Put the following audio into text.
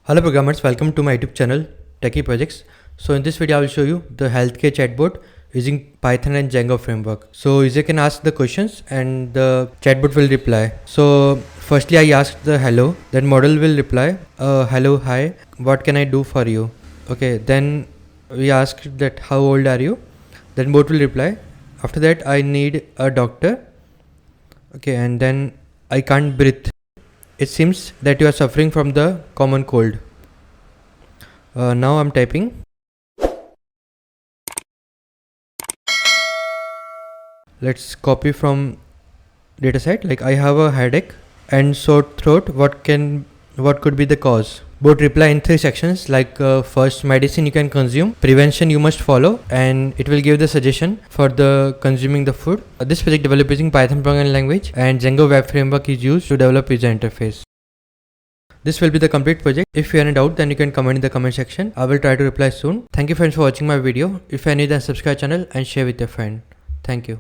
Hello programmers, welcome to my YouTube channel Techie Projects. So in this video I will show you the healthcare chatbot using Python and Django framework. So user can ask the questions and the chatbot will reply. So firstly I asked the hello, then model will reply hello, hi, what can I do for you? Okay, then we asked that how old are you? Then bot will reply, after that I need a doctor. Okay, and then I can't breathe. It seems that you are suffering from the common cold. Now I'm typing. Let's copy from dataset. Like I have a headache and sore throat. What could be the cause? Both reply in 3 sections. Like first, medicine you can consume, prevention you must follow, and it will give the suggestion for the consuming the food. This project developed using Python programming language, and Django web framework is used to develop user interface. This will be the complete project. If you have any doubt, then you can comment in the comment section. I will try to reply soon. Thank you friends for watching my video. If you are new, then subscribe channel and share with your friend. Thank you.